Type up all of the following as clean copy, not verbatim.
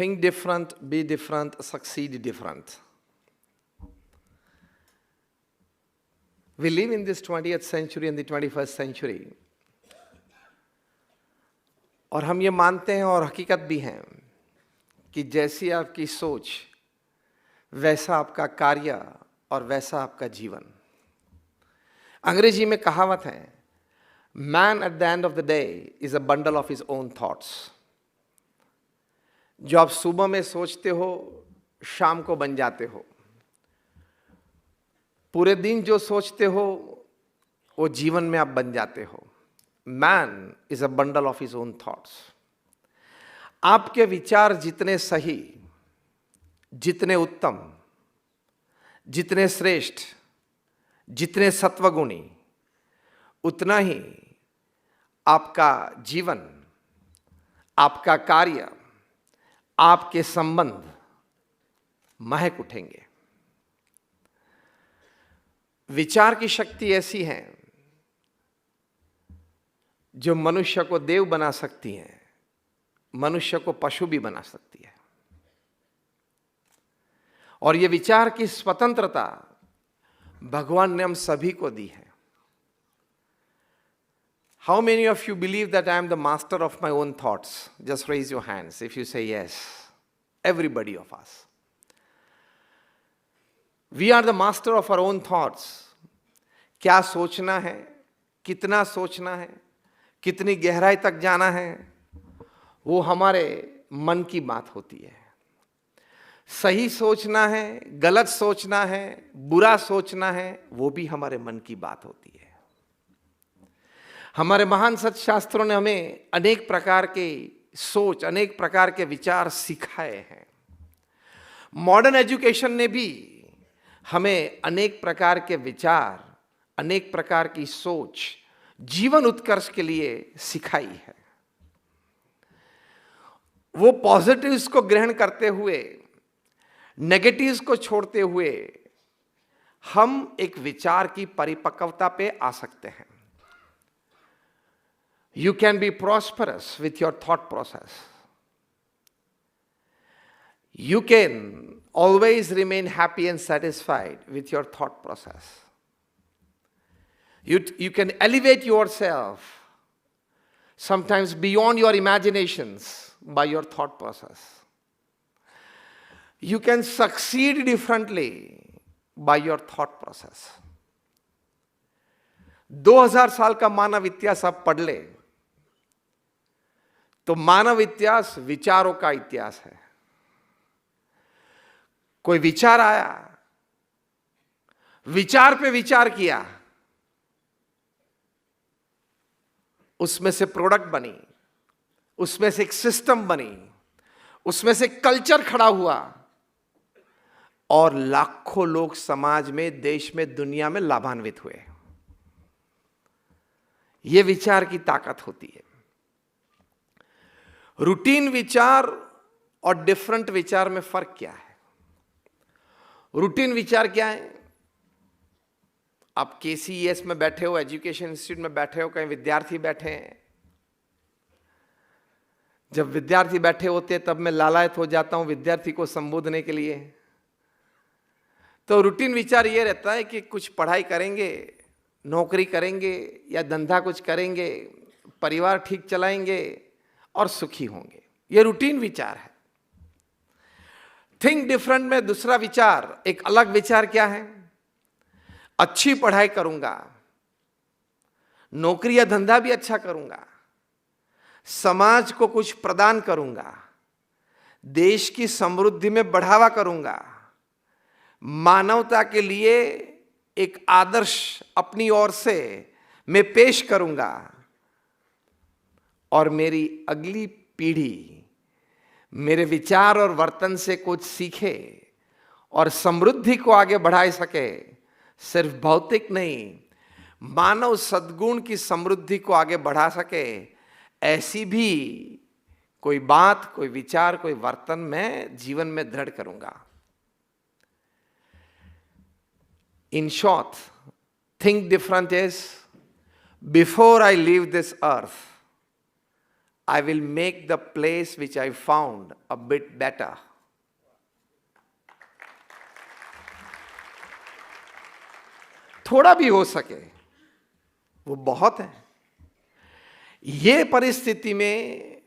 Think different, be different, succeed different. We live in this 20th century and the 21st century. और हम ये मानते हैं और हकीकत भी है कि जैसी आपकी सोच वैसा आपका कार्य और वैसा आपका जीवन। अंग्रेजी में कहावत है, man at the end of the day is a bundle of his own thoughts. जो आप सुबह में सोचते हो शाम को बन जाते हो। पूरे दिन जो सोचते हो वो जीवन में आप बन जाते हो। Man is a bundle of his own thoughts. आपके विचार जितने सही, जितने उत्तम, जितने श्रेष्ठ, जितने सत्वगुणी, उतना ही आपका जीवन, आपका कार्य, आपके संबंध महक उठेंगे। विचार की शक्ति ऐसी है जो मनुष्य को देव बना सकती है, मनुष्य को पशु भी बना सकती है। और ये विचार की स्वतंत्रता भगवान ने हम सभी को दी है। How many of you believe that I am the master of my own thoughts? Just raise your hands if you say yes. Everybody of us. We are the master of our own thoughts. क्या सोचना है, कितना सोचना है, कितनी गहराई तक जाना है, वो हमारे मन की बात होती है। सही सोचना है, गलत सोचना है, बुरा सोचना है, वो भी हमारे मन की बात होती है। हमारे महान सत्शास्त्रों ने हमें अनेक प्रकार के सोच, अनेक प्रकार के विचार सिखाए हैं। मॉडर्न एजुकेशन ने भी हमें अनेक प्रकार के विचार, अनेक प्रकार की सोच जीवन उत्कर्ष के लिए सिखाई है। वो पॉजिटिव्स को ग्रहण करते हुए, नेगेटिव्स को छोड़ते हुए हम एक विचार की परिपक्वता पे आ सकते हैं। You can be prosperous with your thought process. You can always remain happy and satisfied with your thought process. You can elevate yourself sometimes beyond your imaginations by your thought process. You can succeed differently by your thought process. 2000 साल का मानव इतिहास आप पढ़ ले तो मानव इतिहास विचारों का इतिहास है। कोई विचार आया, विचार पे विचार किया, उसमें से प्रोडक्ट बनी, उसमें से एक सिस्टम बनी, उसमें से कल्चर खड़ा हुआ और लाखों लोग समाज में, देश में, दुनिया में लाभान्वित हुए। यह विचार की ताकत होती है। रूटीन विचार और डिफरेंट विचार में फर्क क्या है? रूटीन विचार क्या है? आप KCES में बैठे हो, एजुकेशन इंस्टीट्यूट में बैठे हो, कहीं विद्यार्थी बैठे हैं। जब विद्यार्थी बैठे होते हैं तब मैं लालायत हो जाता हूं विद्यार्थी को संबोधने के लिए। तो रूटीन विचार ये रहता है कि कुछ पढ़ाई करेंगे, नौकरी करेंगे या धंधा कुछ करेंगे, परिवार ठीक चलाएंगे और सुखी होंगे। ये रूटीन विचार है। थिंक डिफरेंट में दूसरा विचार, एक अलग विचार क्या है? अच्छी पढ़ाई करूंगा, नौकरी या धंधा भी अच्छा करूंगा, समाज को कुछ प्रदान करूंगा, देश की समृद्धि में बढ़ावा करूंगा, मानवता के लिए एक आदर्श अपनी ओर से मैं पेश करूंगा और मेरी अगली पीढ़ी मेरे विचार और वर्तन से कुछ सीखे और समृद्धि को आगे बढ़ा सके। सिर्फ भौतिक नहीं, मानव सद्गुण की समृद्धि को आगे बढ़ा सके, ऐसी भी कोई बात, कोई विचार, कोई वर्तन मैं जीवन में दृढ़ करूंगा। In short, think different is, before I leave this earth, I will make the place which I found a bit better. थोड़ा भी हो सके वो बहुत है। ये परिस्थिति में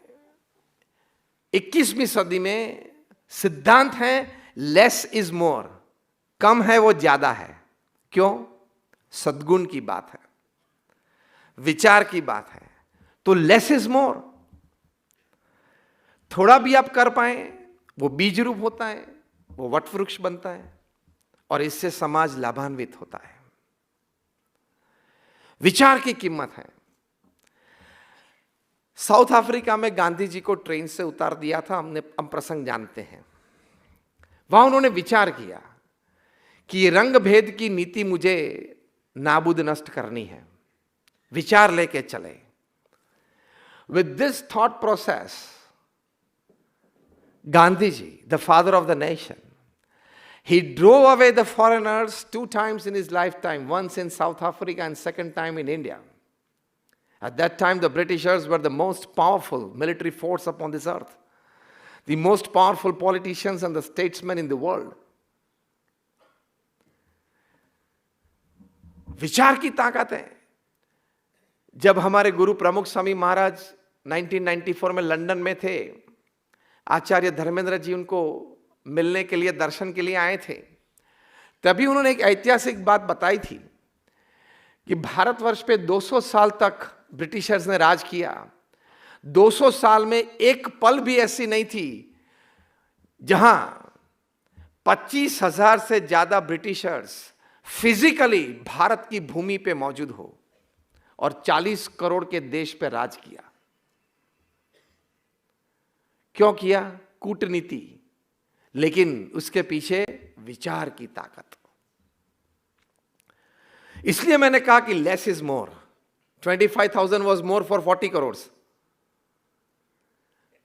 21वीं सदी में सिद्धांत है लेस इज मोर, कम है वो ज्यादा है। क्यों? सद्गुण की बात है, विचार की बात है, तो लेस इज मोर। थोड़ा भी आप कर पाए वो बीज रूप होता है, वो वट वृक्ष बनता है और इससे समाज लाभान्वित होता है। विचार की कीमत है। साउथ अफ्रीका में गांधी जी को ट्रेन से उतार दिया था, हम प्रसंग जानते हैं। वहां उन्होंने विचार किया कि ये रंग भेद की नीति मुझे नाबूद नष्ट करनी है, विचार लेके चले। With this thought process Gandhi ji, the father of the nation, he drove away the foreigners 2 times in his lifetime, once in South Africa and second time in India. At that time, the Britishers were the most powerful military force upon this earth, the most powerful politicians and the statesmen in the world. विचार की ताकत है। जब हमारे गुरु प्रमुख स्वामी महाराज 1994 में London में थे, आचार्य धर्मेंद्र जी उनको मिलने के लिए, दर्शन के लिए आए थे, तभी उन्होंने एक ऐतिहासिक बात बताई थी कि भारतवर्ष पे 200 साल तक ब्रिटिशर्स ने राज किया। 200 साल में एक पल भी ऐसी नहीं थी जहां 25,000 से ज्यादा ब्रिटिशर्स फिजिकली भारत की भूमि पे मौजूद हो और 40 करोड़ के देश पे राज किया। क्यों किया? कूटनीति, लेकिन उसके पीछे विचार की ताकत। इसलिए मैंने कहा कि less is more. 25,000 was more for 40 crore.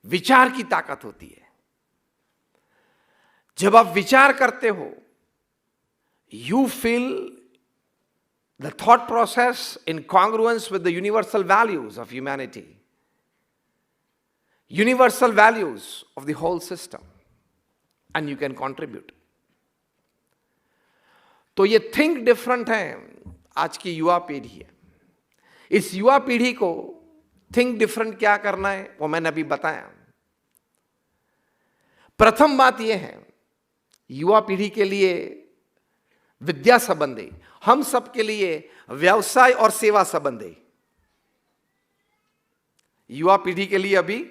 विचार की ताकत होती है। जब आप विचार करते हो, you feel the thought process in congruence with the universal values of humanity, universal values of the whole system, and you can contribute. तो ये थिंक डिफरेंट है आज की युवा पीढ़ी है। इस युवा पीढ़ी को थिंक डिफरेंट क्या करना है वो मैंने अभी बताया। प्रथम बात यह है, युवा पीढ़ी के लिए विद्या संबंधी, हम सब के लिए व्यवसाय और सेवा संबंधी। युवा पीढ़ी के लिए अभी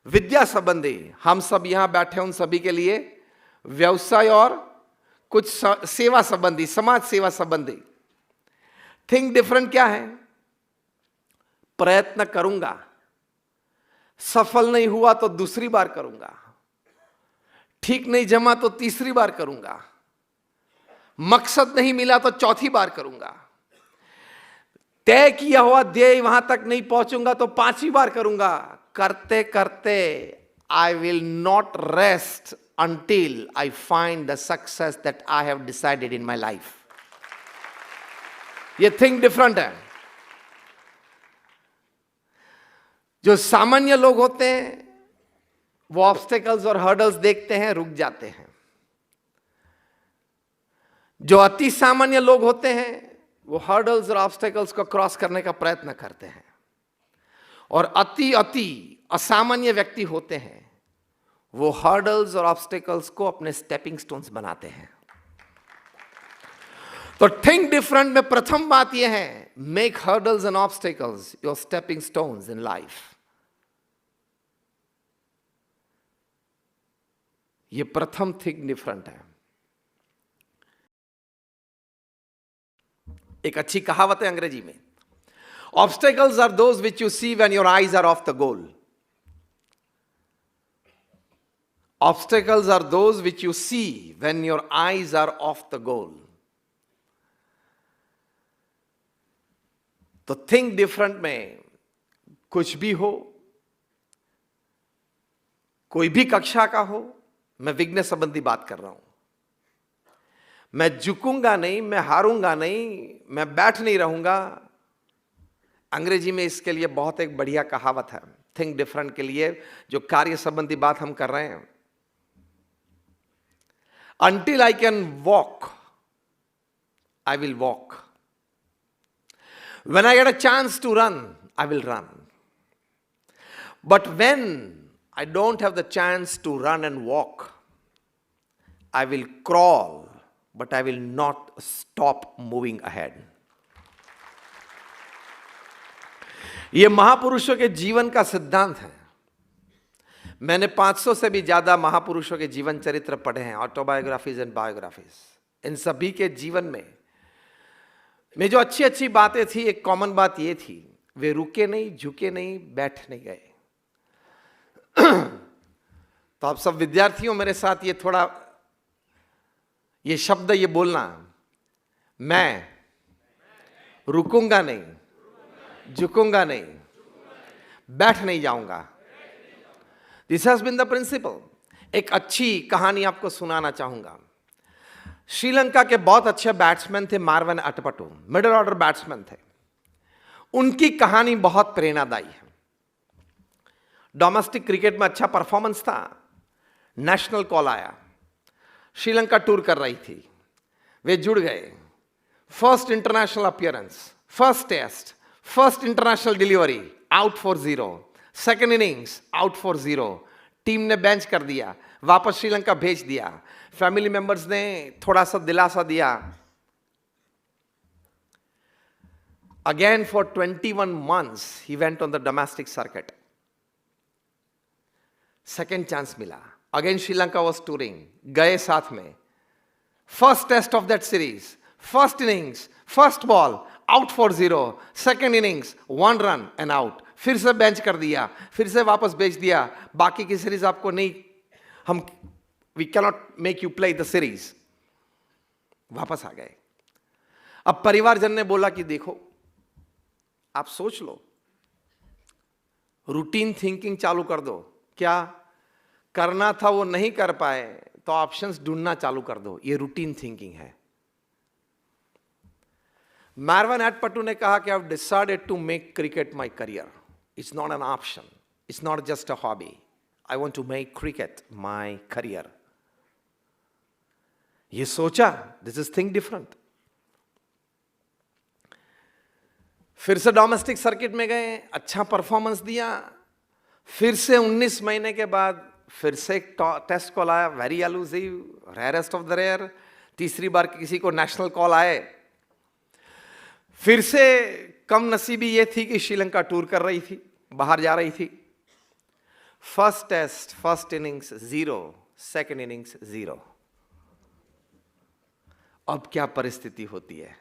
विद्या संबंधी, हम सब यहां बैठे उन सभी के लिए व्यवसाय और कुछ सेवा संबंधी, समाज सेवा संबंधी। थिंक डिफरेंट क्या है? प्रयत्न करूंगा, सफल नहीं हुआ तो दूसरी बार करूंगा, ठीक नहीं जमा तो तीसरी बार करूंगा, मकसद नहीं मिला तो चौथी बार करूंगा, तय किया हुआ ध्येय वहां तक नहीं पहुंचूंगा तो 5वीं बार करूंगा। करते करते I will not rest until I find the success that I have decided in my life. ये थिंक डिफरेंट है। जो सामान्य लोग होते हैं वो ऑब्स्टेकल्स और हर्डल्स देखते हैं, रुक जाते हैं। जो अति सामान्य लोग होते हैं वो हर्डल्स और ऑब्स्टेकल्स को क्रॉस करने का प्रयत्न करते हैं, और अति असामान्य व्यक्ति होते हैं वो हर्डल्स और ऑब्स्टेकल्स को अपने स्टेपिंग स्टोन्स बनाते हैं। तो थिंक डिफरेंट में प्रथम बात यह है, make hurdles and obstacles your stepping stones in life. ये प्रथम थिंक डिफरेंट है। एक अच्छी कहावत है अंग्रेजी में, obstacles are those which you see when your eyes are off the goal. Obstacles are those which you see when your eyes are off the goal. तो think different में कुछ भी हो, कोई भी कक्षा का हो, मैं विघ्न संबंधी बात कर रहा हूं। मैं झुकूंगा नहीं, मैं हारूंगा नहीं, मैं बैठ नहीं रहूंगा। अंग्रेजी में इसके लिए बहुत एक बढ़िया कहावत है, थिंक डिफरेंट के लिए जो कार्य संबंधी बात हम कर रहे हैं। Until I can walk, I will walk. When I get a chance to run, I will run. But when I don't have the chance to run and walk, I will crawl, but I will not stop moving ahead. ये महापुरुषों के जीवन का सिद्धांत है। मैंने 500 से भी ज्यादा महापुरुषों के जीवन चरित्र पढ़े हैं, ऑटोबायोग्राफीज एंड बायोग्राफीज। इन सभी के जीवन में जो अच्छी अच्छी बातें थी, एक कॉमन बात ये थी, वे रुके नहीं, झुके नहीं, बैठ नहीं गए। तो आप सब विद्यार्थियों मेरे साथ ये शब्द ये बोलना, मैं रुकूंगा नहीं, झुकूंगा नहीं, बैठ नहीं जाऊंगा। This has been the principle. एक अच्छी कहानी आपको सुनाना चाहूंगा। श्रीलंका के बहुत अच्छे बैट्समैन थे मार्वन अटपटू, मिडिल ऑर्डर बैट्समैन थे। उनकी कहानी बहुत प्रेरणादायी है। डोमेस्टिक क्रिकेट में अच्छा परफॉर्मेंस था, नेशनल कॉल आया, श्रीलंका टूर कर रही थी, वे जुड़ गए। First international appearance, first test, first international delivery, out for 0, second innings out for 0। Team ने बेंच कर दिया, वापस श्रीलंका भेज दिया। फैमिली मेंबर्स ने थोड़ा सा दिलासा दिया। Again for 21 months he went on the domestic circuit. Second chance मिला, अगेन श्रीलंका वॉज टूरिंग, गए साथ में। First test of that series, first innings, first ball, out for 0, second innings 1 run and out. फिर से बेंच कर दिया, फिर से वापस भेज दिया। बाकी की सीरीज आपको नहीं, we cannot make you play the series. वापस आ गए। अब परिवारजन ने बोला कि देखो, आप सोच लो, रूटीन थिंकिंग चालू कर दो। क्या करना था वो नहीं कर पाए तो ऑप्शंस ढूंढना चालू कर दो, ये रूटीन थिंकिंग है। मार्वन एटपटू ने कहा कि I have decided to make cricket my career. It's not an option, it's not just a hobby, I want to make cricket my career. ये सोचा, दिस इज थिंक डिफरेंट। फिर से डोमेस्टिक सर्किट में गए, अच्छा परफॉर्मेंस दिया। फिर से 19 महीने के बाद फिर से एक टेस्ट कॉल आया, very elusive, rarest of the rare. तीसरी बार किसी को नेशनल कॉल आए। फिर से कम नसीबी ये थी कि श्रीलंका टूर कर रही थी, बाहर जा रही थी। First test, first innings 0, second innings 0। अब क्या परिस्थिति होती है,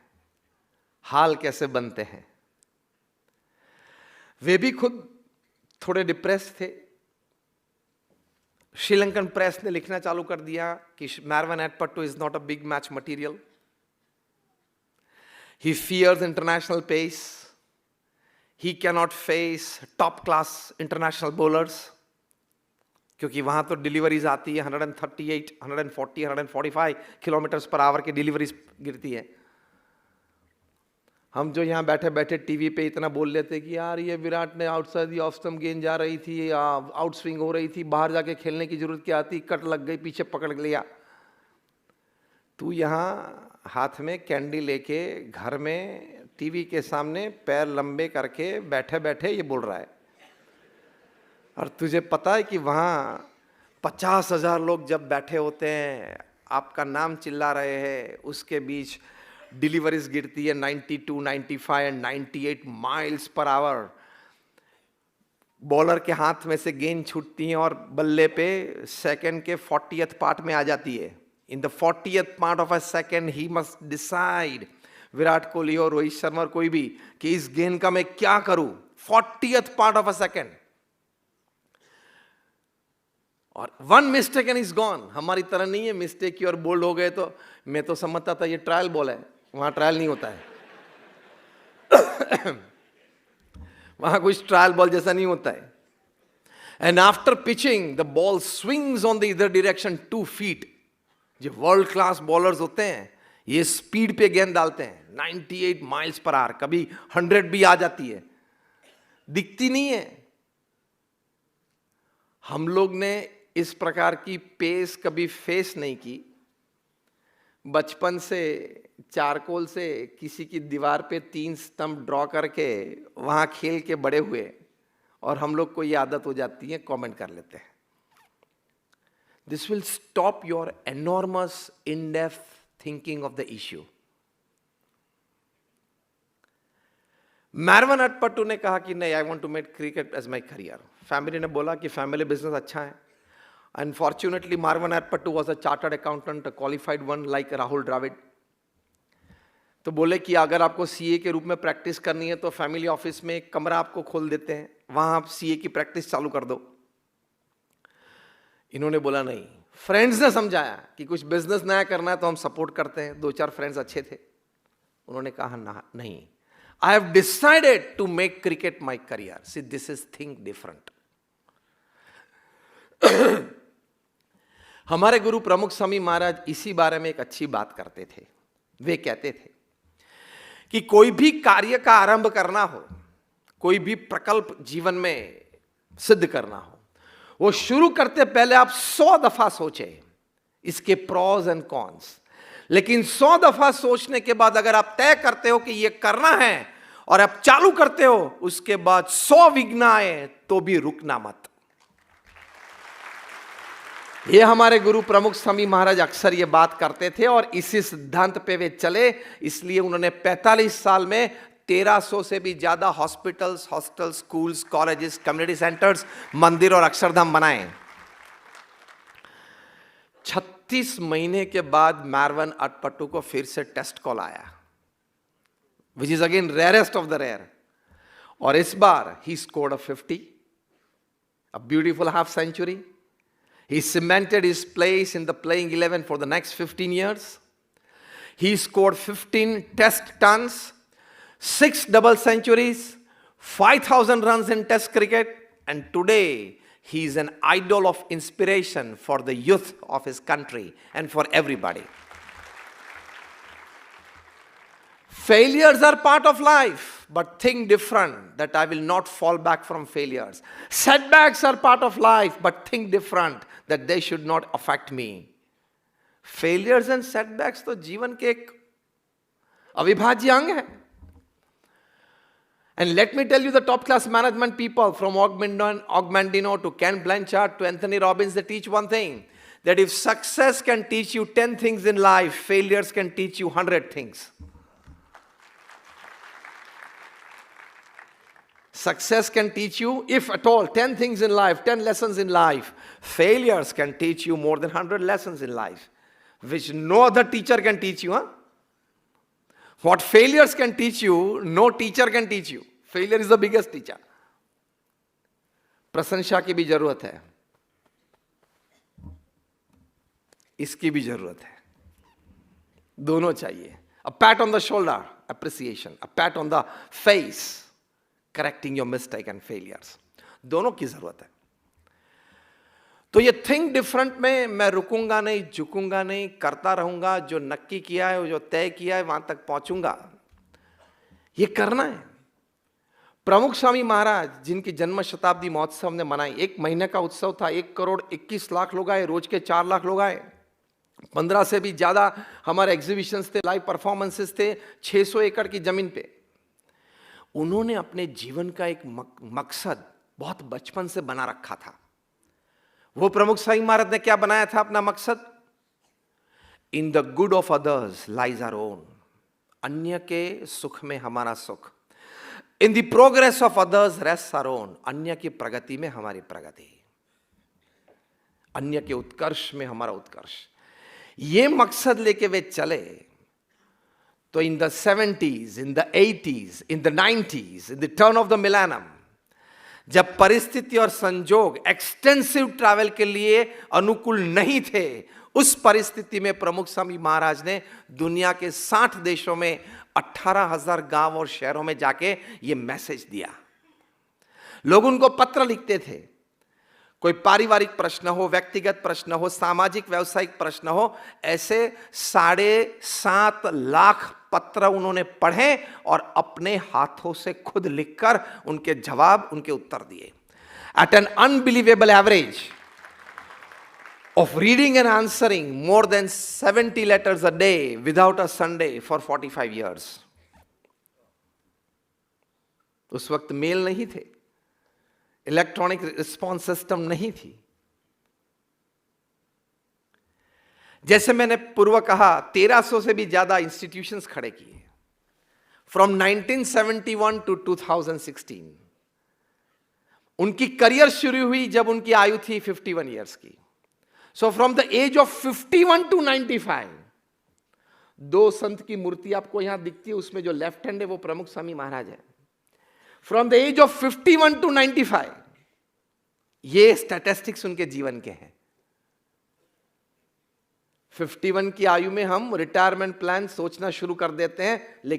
हाल कैसे बनते हैं। वे भी खुद थोड़े डिप्रेस थे। श्रीलंकन प्रेस ने लिखना चालू कर दिया कि Marvan Atapattu is not a big match material, he fears international pace, he cannot face top class international bowlers, क्योंकि वहां तो डिलीवरीज आती है 138, 140, 145 किलोमीटर पर आवर की डिलीवरीज गिरती है। हम जो यहाँ बैठे बैठे टीवी पे इतना बोल लेते कि यार ये विराट ने आउटसाइड दी ऑफ स्टंप गेंद जा रही थी, आउट स्विंग हो रही थी, बाहर जाके खेलने की जरूरत क्या आती, कट लग गई, पीछे पकड़ लिया। तू यहाँ हाथ में कैंडी लेके घर में टीवी के सामने पैर लंबे करके बैठे बैठे ये बोल रहा है, और तुझे पता है कि वहाँ 50,000 लोग जब बैठे होते हैं, आपका नाम चिल्ला रहे हैं, उसके बीच डिलीवरीज गिरती है 92, 95 and 98 miles per hour. Bowler के हाथ में से गेंद छूटती है और बल्ले पे सेकंड के 40th पार्ट में आ जाती है। In the 40th part of a second, he must decide, Virat Kohli और रोहित शर्मा कोई भी, कि इस गेंद का मैं क्या करूं। 40th part of a second, और one mistake and is gone. हमारी तरह नहीं है, मिस्टेक की और बोल्ड हो गए तो मैं तो समझता था ये ट्रायल बॉल है, वहां ट्रायल नहीं होता है। वहां कुछ ट्रायल बॉल जैसा नहीं होता है। And after pitching the ball swings on the इधर डायरेक्शन 2 feet। जो वर्ल्ड क्लास बॉलर्स होते हैं ये स्पीड पे गेंद डालते हैं 98 माइल्स पर आवर, कभी 100 भी आ जाती है, दिखती नहीं है। हम लोग ने इस प्रकार की पेस कभी फेस नहीं की। बचपन से चारकोल से किसी की दीवार पे 3 स्टंप ड्रॉ करके वहां खेल के बड़े हुए, और हम लोग को ये आदत हो जाती है कमेंट कर लेते हैं। This will stop your enormous in depth thinking of the issue. Marvan Atapattu ने कहा कि नहीं, I want to make cricket as my career. Family ने बोला कि फैमिली बिजनेस अच्छा है। Unfortunately Marvan Atapattu was a chartered accountant, qualified one like Rahul Dravid. तो बोले कि अगर आपको सीए के रूप में प्रैक्टिस करनी है तो फैमिली ऑफिस में एक कमरा आपको खोल देते हैं, वहां आप सीए की प्रैक्टिस चालू कर दो। इन्होंने बोला नहीं। फ्रेंड्स ने समझाया कि कुछ बिजनेस नया करना है तो हम सपोर्ट करते हैं। 2-4 फ्रेंड्स अच्छे थे, उन्होंने कहा ना, नहीं, I have decided to make cricket my career. See, this is thing different. हमारे गुरु प्रमुख स्वामी महाराज इसी बारे में एक अच्छी बात करते थे। वे कहते थे कि कोई भी कार्य का आरंभ करना हो, कोई भी प्रकल्प जीवन में सिद्ध करना हो, वो शुरू करते पहले आप 100 दफा सोचे इसके प्रॉज एंड कॉन्स। लेकिन 100 दफा सोचने के बाद अगर आप तय करते हो कि यह करना है और आप चालू करते हो, उसके बाद 100 विघ्न आए तो भी रुकना मत। ये हमारे गुरु प्रमुख स्वामी महाराज अक्सर ये बात करते थे और इसी सिद्धांत पे वे चले। इसलिए उन्होंने 45 साल में 1300 से भी ज्यादा hospitals, hostels, schools, colleges, community centres, मंदिर और अक्षरधाम बनाए। 36 महीने के बाद मार्वन अटपटू को फिर से टेस्ट कॉल आया, which is again rarest of the rare. और इस बार ही scored a 50, a beautiful half century. He cemented his place in the playing 11 for the next 15 years. He scored 15 test tons, 6 double centuries, 5,000 runs in test cricket, and today he is an idol of inspiration for the youth of his country and for everybody. Failures are part of life, but think different that I will not fall back from failures. Setbacks are part of life, but think different that they should not affect me. Failures and setbacks तो जीवन के एक अविभाज्य अंग है। And let me tell you, the top class management people from Augmentino to Ken Blanchard to Anthony Robbins, they teach one thing, that if success can teach you 10 things in life, failures can teach you 100 things. Success can teach you, if at all, 10 things in life, 10 lessons in life. Failures can teach you more than 100 lessons in life, which no other teacher can teach you. Huh? What failures can teach you, no teacher can teach you. Failure is the biggest teacher. प्रशंसा की भी जरूरत है, इसकी भी जरूरत है, दोनों चाहिए। A pat on the shoulder, appreciation. A pat on the face, correcting your mistake and failures. दोनों की जरूरत है। तो ये थिंक डिफरेंट में मैं रुकूंगा नहीं, झुकूंगा नहीं, करता रहूंगा। जो नक्की किया है, जो तय किया है, वहां तक पहुंचूंगा, ये करना है। प्रमुख स्वामी महाराज, जिनकी जन्म शताब्दी महोत्सव ने मनाई, 1 महीने का उत्सव था, 1 करोड़ 21 लाख लोग आए, रोज के 4 लाख लोग आए। 15 से भी ज्यादा हमारे एग्जीबिशंस थे, लाइव परफॉर्मेंसेस थे, 600 एकड़ की जमीन पे। उन्होंने अपने जीवन का एक मकसद बहुत बचपन से बना रखा था। वो प्रमुख स्वामी महाराज ने क्या बनाया था अपना मकसद? In the good of others lies our own. अन्य के सुख में हमारा सुख। In the progress of others rest our own. अन्य की प्रगति में हमारी प्रगति, अन्य के उत्कर्ष में हमारा उत्कर्ष। ये मकसद लेके वे चले। तो in the 70s, in the 80s, in the 90s, in the turn off the millennium, जब परिस्थिति और संजोग एक्सटेंसिव ट्रैवल के लिए अनुकूल नहीं थे, उस परिस्थिति में प्रमुख स्वामी महाराज ने दुनिया के 60 देशों में 18,000 गांव और शहरों में जाके ये मैसेज दिया। लोग उनको पत्र लिखते थे, कोई पारिवारिक प्रश्न हो, व्यक्तिगत प्रश्न हो, सामाजिक व्यवसायिक प्रश्न हो, ऐसे 7.5 लाख पत्र उन्होंने पढ़े और अपने हाथों से खुद लिखकर उनके जवाब, उनके उत्तर दिए। at an unbelievable average of reading and answering more than 70 letters a day without a Sunday for 45 years. उस वक्त मेल नहीं थे, इलेक्ट्रॉनिक रिस्पॉन्स सिस्टम नहीं थी। जैसे मैंने पूर्व कहा, 1300 से भी ज्यादा इंस्टीट्यूशंस खड़े किए फ्रॉम 1971 टू 2016। उनकी करियर शुरू हुई जब उनकी आयु थी 51 ईयर्स की। So from the age of 51 to 95, दो संत की मूर्ति आपको यहां दिखती है, उसमें जो लेफ्ट हैंड है वो प्रमुख स्वामी महाराज है। From the age of 51 to 95, ये स्टैटिस्टिक्स उनके जीवन के हैं। 51 की आयु में हम रिटायरमेंट प्लान सोचना शुरू कर देते हैं, लेकिन